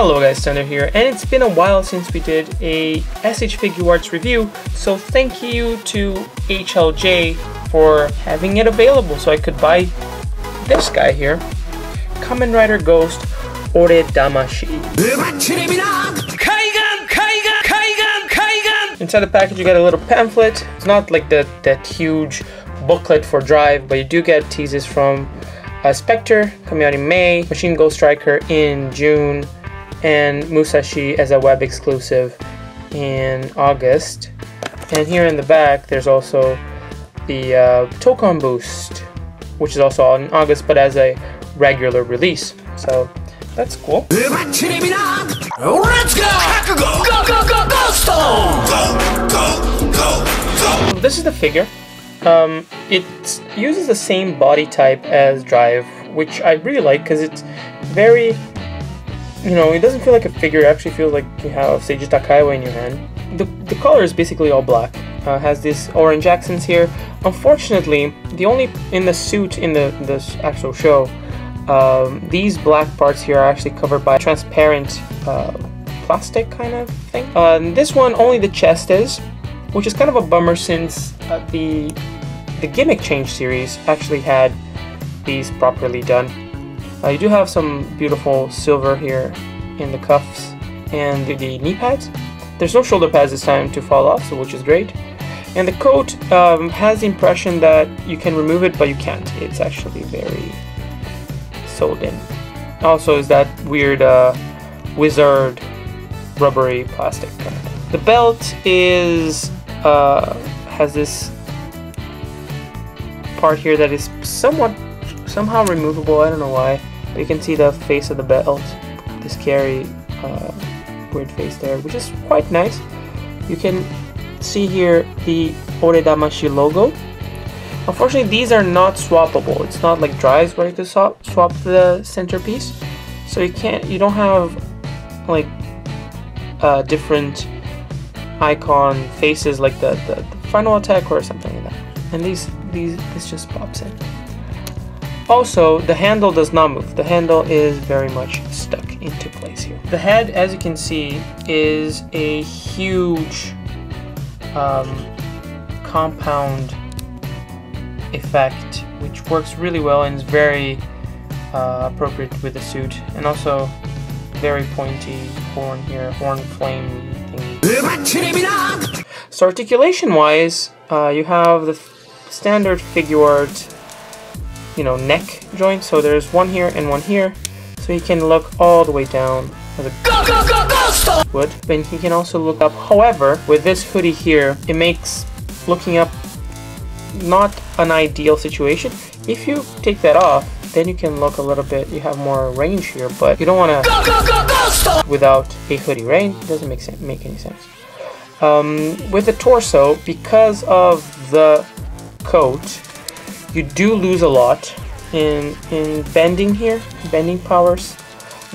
Hello guys, Thunder here, and it's been a while since we did a SH Figuarts review, so thank you to HLJ for having it available so I could buy this guy here, Kamen Rider Ghost Ore Damashii. Inside the package you get a little pamphlet. It's not like that huge booklet for Drive, but you do get teases from Spectre coming out in May, Machine Ghost Striker in June, and Musashi as a web exclusive in August. And here in the back there's also the Tokon Boost, which is also out in August but as a regular release, so that's cool. Let's go! This is the figure. It uses the same body type as Drive, which I really like because it's very, it doesn't feel like a figure. It actually feels like you have Seiji Takaiwa in your hand. The color is basically all black. Has these orange accents here. Unfortunately, the only in the suit in this actual show, these black parts here are actually covered by transparent plastic kind of thing. This one, only the chest is, which is kind of a bummer since the Gimmick Change series actually had these properly done. You do have some beautiful silver here in the cuffs and the knee pads. There's no shoulder pads this time to fall off, so which is great. And the coat has the impression that you can remove it, but you can't. It's actually very sewed in. Also is that weird wizard rubbery plastic kind of. The belt is has this part here that is somehow removable. I don't know why. But you can see the face of the belt, the scary weird face there, which is quite nice. You can see here the Ore Damashii logo. Unfortunately, these are not swappable. It's not like Drives where you can swap the centerpiece. So you don't have like different icon faces like the final attack or something like that. And this just pops in. Also, the handle does not move. The handle is very much stuck into place here. The head, as you can see, is a huge compound effect, which works really well and is very appropriate with the suit. And also, very pointy horn here, horn flame thingy. So articulation-wise, you have the standard Figuart, neck joint. So there's one here and one here, so you can look all the way down as a would. But you can also look up. However, with this hoodie here, it makes looking up not an ideal situation. If you take that off, then you can look a little bit. You have more range here, but you don't want to without a hoodie, right? It doesn't make any sense. With the torso, because of the coat, you do lose a lot in bending here, bending powers.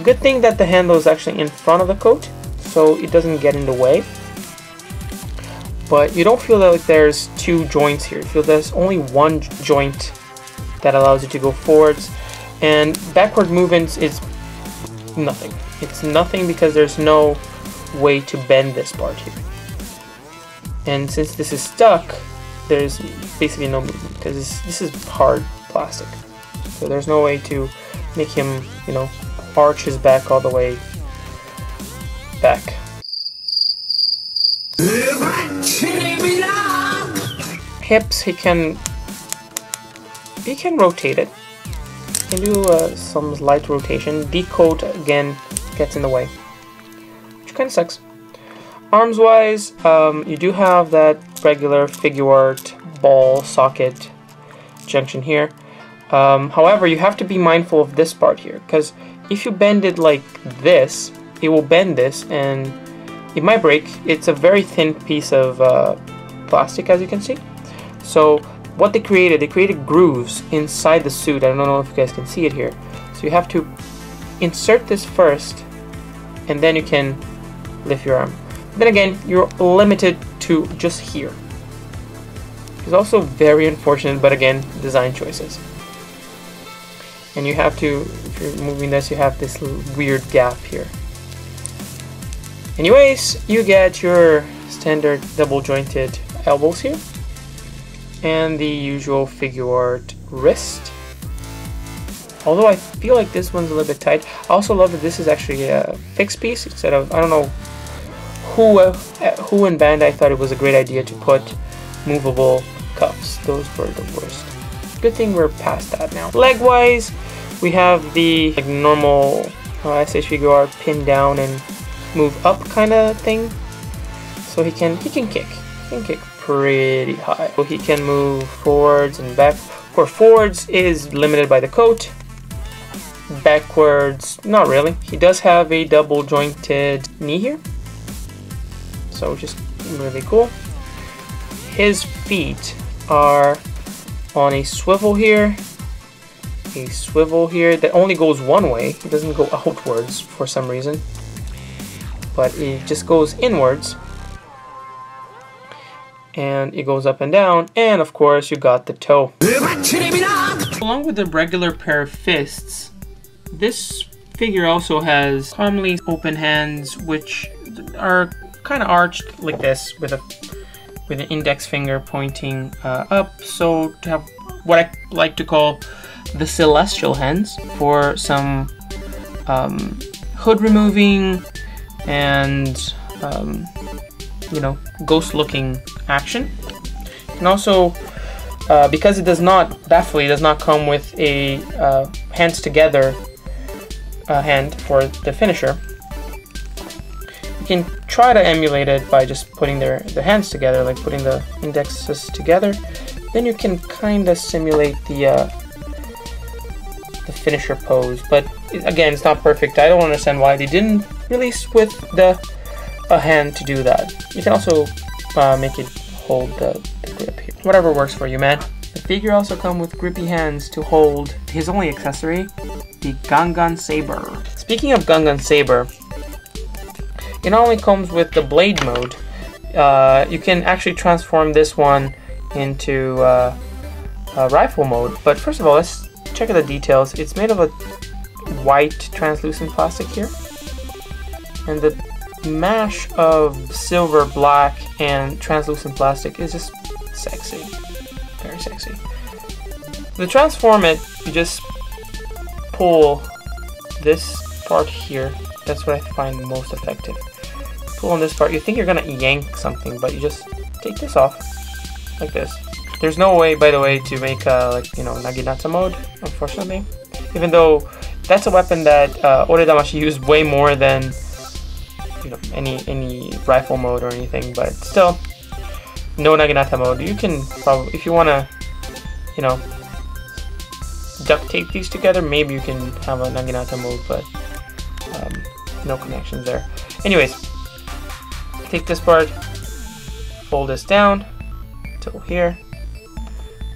Good thing that the handle is actually in front of the coat, so it doesn't get in the way. But you don't feel that like there's two joints here. You feel there's only one joint that allows you to go forwards, and backward movements is nothing. It's nothing because there's no way to bend this part here. And since this is stuck, there's basically no movement because this is hard plastic. So there's no way to make him, arch his back all the way back. Hips, he can rotate it. He can do some light rotation. The coat again gets in the way, which kind of sucks. Arms wise, you do have that regular Figuart ball socket junction here. However, you have to be mindful of this part here, because if you bend it like this, it will bend this and it might break. It's a very thin piece of plastic, as you can see. So what they created grooves inside the suit. I don't know if you guys can see it here. So you have to insert this first, and then you can lift your arm. Then again, you're limited to just here. It's also very unfortunate, but again, design choices. And you have to, if you're moving this, you have this weird gap here. Anyways, you get your standard double jointed elbows here, and the usual Figuart wrist. Although I feel like this one's a little bit tight. I also love that this is actually a fixed piece instead of, I don't know who in Bandai thought it was a great idea to put movable cuffs. Those were the worst. Good thing we're past that now. Leg wise, we have the like normal SH Figuarts pin down and move up kind of thing. So he can kick. He can kick pretty high. So he can move forwards and back. For forwards is limited by the coat. Backwards, not really. He does have a double jointed knee here, so which is really cool. His feet are on a swivel here, that only goes one way. It doesn't go outwards for some reason, but it just goes inwards, and it goes up and down, and of course you got the toe. Along with the regular pair of fists, this figure also has commonly open hands, which are kind of arched like this with an index finger pointing up. So to have what I like to call the celestial hands for some hood removing and you know, ghost looking action. And also because it does not, bafflingly, does not come with a hands together hand for the finisher. You can try to emulate it by just putting their hands together, like putting the indexes together. Then you can kind of simulate the finisher pose. But again, it's not perfect. I don't understand why they didn't release with a hand to do that. You can also make it hold the grip here. Whatever works for you, man. The figure also comes with grippy hands to hold his only accessory, the Gangan Saber. Speaking of Gangan Saber, it not only comes with the blade mode, you can actually transform this one into rifle mode. But first of all, let's check out the details. It's made of a white translucent plastic here, and the mash of silver, black, and translucent plastic is just sexy. Very sexy. To transform it, you just pull this part here. That's what I find most effective. Pull on this part. You think you're gonna yank something, but you just take this off like this. There's no way, by the way, to make like, you know, Naginata mode, unfortunately. Even though that's a weapon that Ore Damashii used way more than, you know, any rifle mode or anything, but still, no Naginata mode. You can probably, if you wanna, you know, duct tape these together, maybe you can have a Naginata mode, but no connections there. Anyways, take this part, fold this down till here,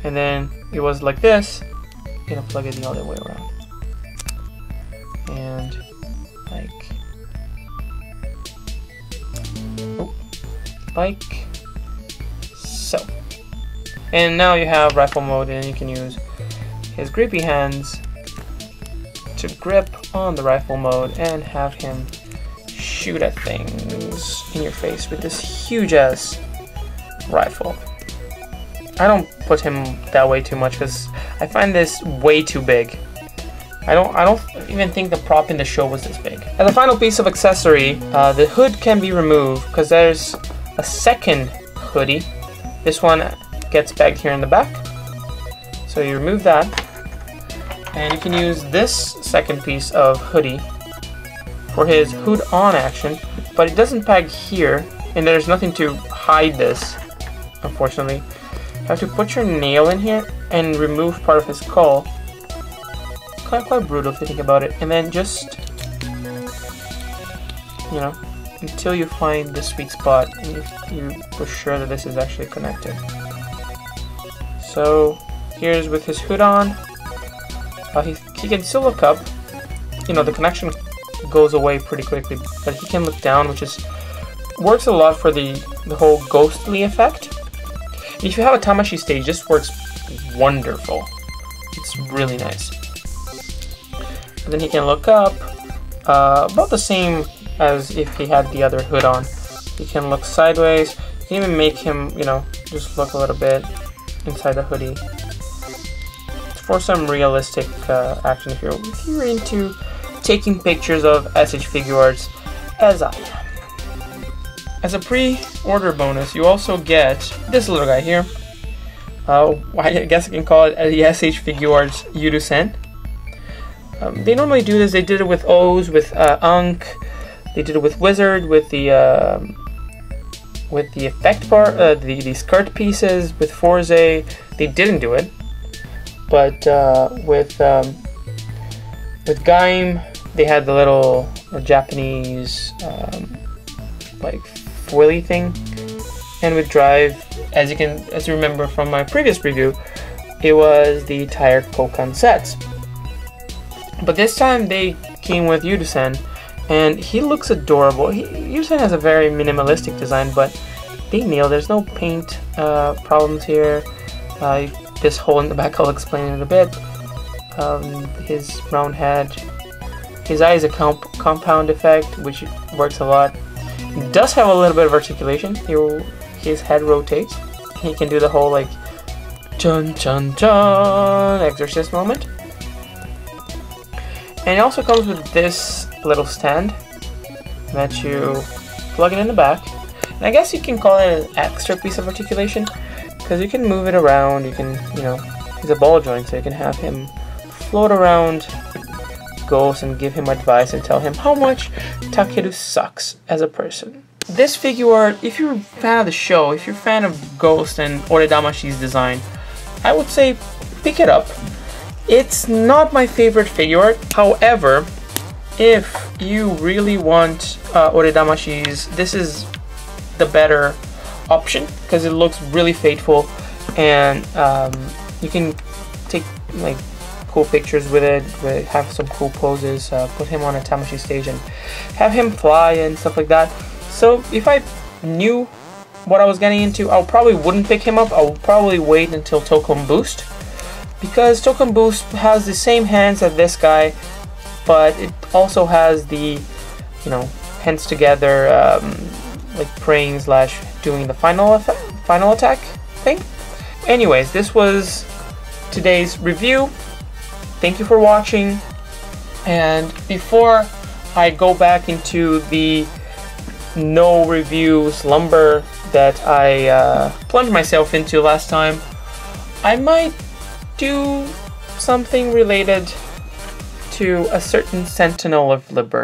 and then it was like this. You're gonna plug it the other way around, and like so. And now you have rifle mode, and you can use his grippy hands to grip on the rifle mode and have him shoot at things in your face with this huge ass rifle. I don't put him that way too much because I find this way too big. I don't even think the prop in the show was this big. As a final piece of accessory, the hood can be removed because there's a second hoodie. This one gets pegged here in the back. So you remove that, and you can use this second piece of hoodie for his hood on action, but it doesn't peg here, and there's nothing to hide this, unfortunately. You have to put your nail in here and remove part of his skull. Quite brutal if you think about it, and then just, you know, until you find the sweet spot and you for sure that this is actually connected. So here's with his hood on. He can still look up. You know, the connection goes away pretty quickly, but he can look down, which is works a lot for the whole ghostly effect. If you have a Damashii stage, this works wonderful. It's really nice. And then he can look up, about the same as if he had the other hood on. You can look sideways. You can even make him, you know, just look a little bit inside the hoodie. For some realistic action if you're into taking pictures of SH Figuarts, as I am. As a pre-order bonus, you also get this little guy here. I guess I can call it the SH Figuarts Yudu-sen. They normally do this. They did it with O's, with Unk. They did it with Wizard, with the effect part, the skirt pieces, with Forze. They didn't do it, but with Gaim, they had the little Japanese like foily thing, and with Drive, as you remember from my previous review, it was the tired Kokan sets. But this time they came with Yudu-sen, and he looks adorable. Yudu-sen has a very minimalistic design, but they nailed. There's no paint problems here. This hole in the back, I'll explain in a bit. His round head. His eye is a compound effect, which works a lot. He does have a little bit of articulation. His head rotates. He can do the whole like chun chun chun exorcist moment. And it also comes with this little stand that you plug it in the back. And I guess you can call it an extra piece of articulation, because you can move it around. You can, you know, he's a ball joint, so you can have him float around Ghost and give him advice and tell him how much Takeru sucks as a person. This figure art, if you're a fan of the show, if you're a fan of Ghost and Ore Damashii's design, I would say pick it up. It's not my favorite figure art. However, if you really want Ore Damashii's, this is the better option, because it looks really faithful, and you can take like cool pictures with it, have some cool poses, put him on a Damashii stage and have him fly and stuff like that. So if I knew what I was getting into, I probably wouldn't pick him up. I would probably wait until Token Boost, because Token Boost has the same hands as this guy, but it also has the, you know, hands together, like praying / doing the final attack thing. Anyways, this was today's review. Thank you for watching, and before I go back into the no review slumber that I plunged myself into last time, I might do something related to a certain Sentinel of Liberty.